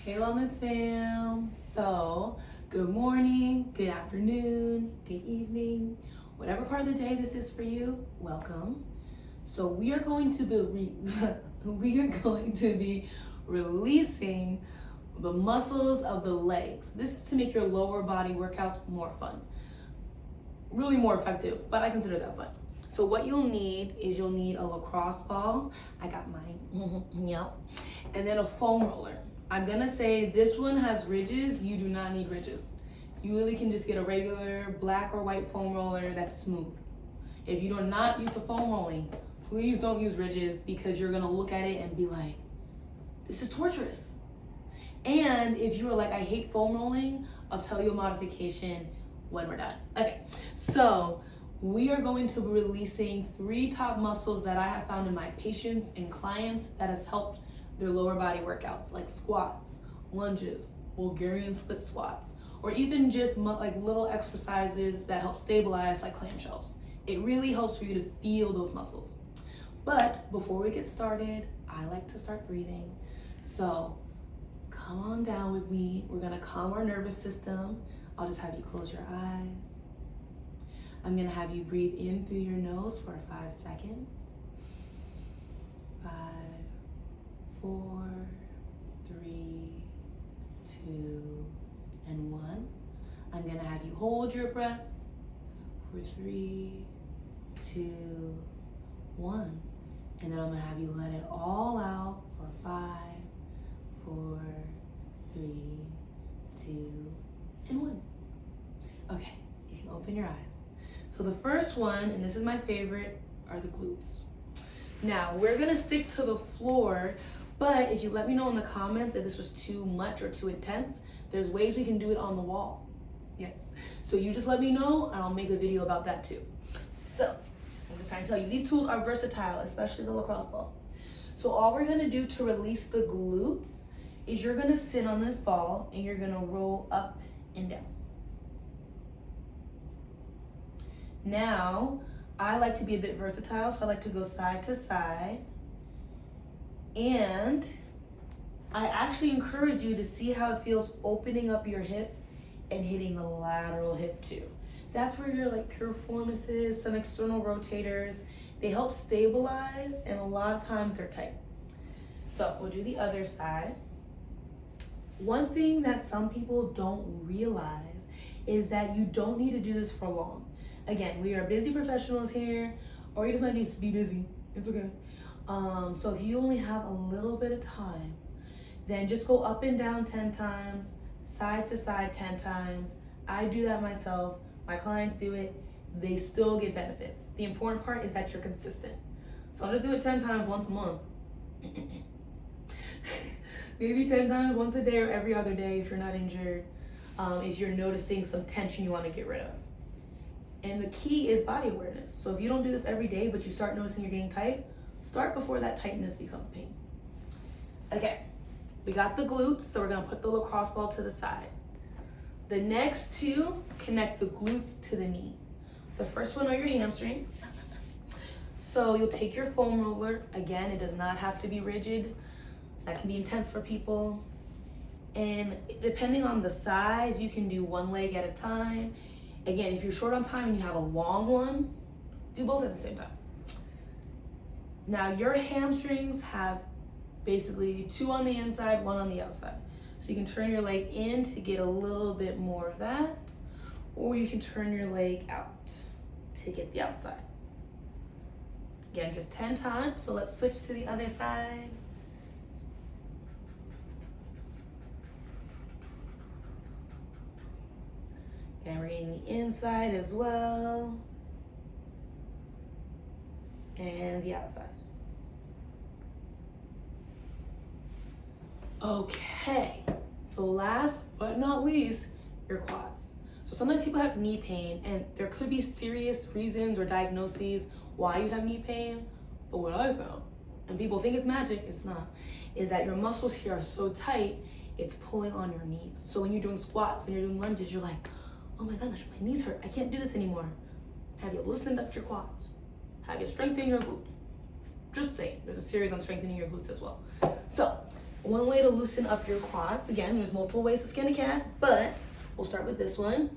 Hey Wellness fam! So, good morning, good afternoon, good evening, whatever part of the day this is for you, welcome. So we are going to be releasing the muscles of the legs. This is to make your lower body workouts more fun, really more effective, but I consider that fun. So what you'll need is a lacrosse ball. I got mine. Yep. And then a foam roller. I'm gonna say this one has ridges. You do not need ridges. You really can just get a regular black or white foam roller that's smooth. If you are not used to foam rolling, please don't use ridges because you're gonna look at it and be like, this is torturous. And if you are like, I hate foam rolling, I'll tell you a modification when we're done. Okay, so we are going to be releasing 3 top muscles that I have found in my patients and clients that has helped their lower body workouts, like squats, lunges, Bulgarian split squats, or even just like little exercises that help stabilize, like clamshells. It really helps for you to feel those muscles. But before we get started, I like to start breathing. So come on down with me. We're gonna calm our nervous system. I'll just have you close your eyes. I'm gonna have you breathe in through your nose for 5 seconds. 5, 4, 3, 2, and 1. I'm gonna have you hold your breath for 3, 2, 1. And then I'm gonna have you let it all out for 5, 4, 3, 2, and 1. Okay, you can open your eyes. So the first one, and this is my favorite, are the glutes. Now, we're gonna stick to the floor, but if you let me know in the comments if this was too much or too intense, there's ways we can do it on the wall. Yes. So you just let me know and I'll make a video about that too. So, I'm just trying to tell you, these tools are versatile, especially the lacrosse ball. So all we're gonna do to release the glutes is you're gonna sit on this ball and you're gonna roll up and down. Now, I like to be a bit versatile, so I like to go side to side. And I actually encourage you to see how it feels opening up your hip and hitting the lateral hip too. That's where your like piriformis, some external rotators, they help stabilize, and a lot of times they're tight. So we'll do the other side. One thing that some people don't realize is that you don't need to do this for long. Again, we are busy professionals here, or you just might need to be busy. It's okay. So if you only have a little bit of time, then just go up and down 10 times, side to side 10 times. I do that myself. My clients do it. They still get benefits. The important part is that you're consistent. So I'll just do it 10 times once a month. Maybe 10 times once a day or every other day if you're not injured. If you're noticing some tension you want to get rid of. And the key is body awareness. So if you don't do this every day, but you start noticing you're getting tight, start before that tightness becomes pain. Okay, we got the glutes, so we're gonna put the lacrosse ball to the side. The next 2 connect the glutes to the knee. The first one are your hamstrings. So you'll take your foam roller. Again, it does not have to be rigid. That can be intense for people. And depending on the size, you can do one leg at a time. Again, if you're short on time and you have a long one, do both at the same time. Now, your hamstrings have basically 2 on the inside, 1 on the outside. So you can turn your leg in to get a little bit more of that, or you can turn your leg out to get the outside. Again, just 10 times. So let's switch to the other side. And we're getting the inside as well. And the outside. Okay, so last but not least, your quads. So sometimes people have knee pain, and there could be serious reasons or diagnoses why you'd have knee pain, but what I found, and people think it's magic, it's not, is that your muscles here are so tight, it's pulling on your knees. So when you're doing squats and you're doing lunges, you're like, oh my gosh, my knees hurt, I can't do this anymore. Have you loosened up your quads? Have you strengthened your glutes? Just saying, there's a series on strengthening your glutes as well. So one way to loosen up your quads, again, there's multiple ways to skin a cat, but we'll start with this one.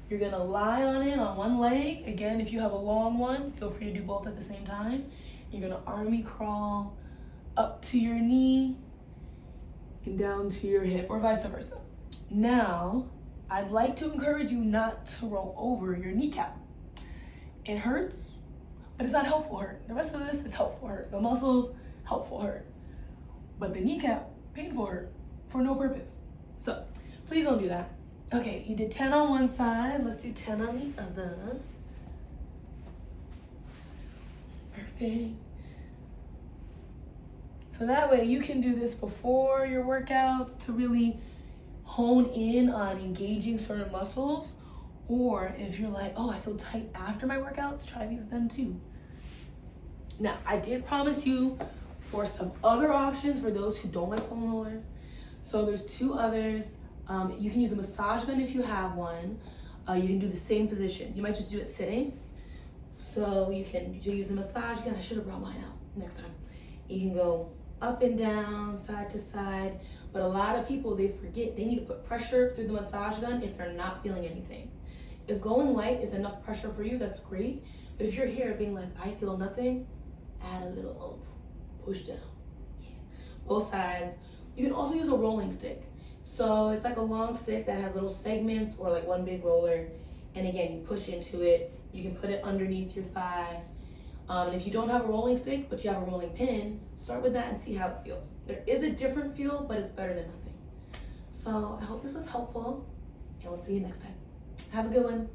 You're gonna lie on it on one leg. Again, if you have a long one, feel free to do both at the same time. You're gonna army crawl up to your knee and down to your hip, or vice versa. Now, I'd like to encourage you not to roll over your kneecap. It hurts, but it's not helpful hurt. The rest of this is helpful hurt. The muscles, helpful hurt. But the kneecap, painful hurt for no purpose. So please don't do that. Okay, you did 10 on one side. Let's do 10 on the other. Perfect. So that way you can do this before your workouts to really hone in on engaging certain muscles. Or if you're like, oh, I feel tight after my workouts, try these then too. Now, I did promise you for some other options for those who don't like foam roller. So there's 2 others. You can use a massage gun if you have one. You can do the same position. You might just do it sitting. So you can use the massage gun. I should have brought mine out next time. You can go up and down, side to side. But a lot of people, they forget they need to put pressure through the massage gun if they're not feeling anything. If going light is enough pressure for you, that's great. But if you're here being like, I feel nothing, add a little oomph. Push down. Yeah. Both sides. You can also use a rolling stick. So it's like a long stick that has little segments or like one big roller. And again, you push into it. You can put it underneath your thigh. And if you don't have a rolling stick, but you have a rolling pin, start with that and see how it feels. There is a different feel, but it's better than nothing. So I hope this was helpful, and we'll see you next time. Have a good one.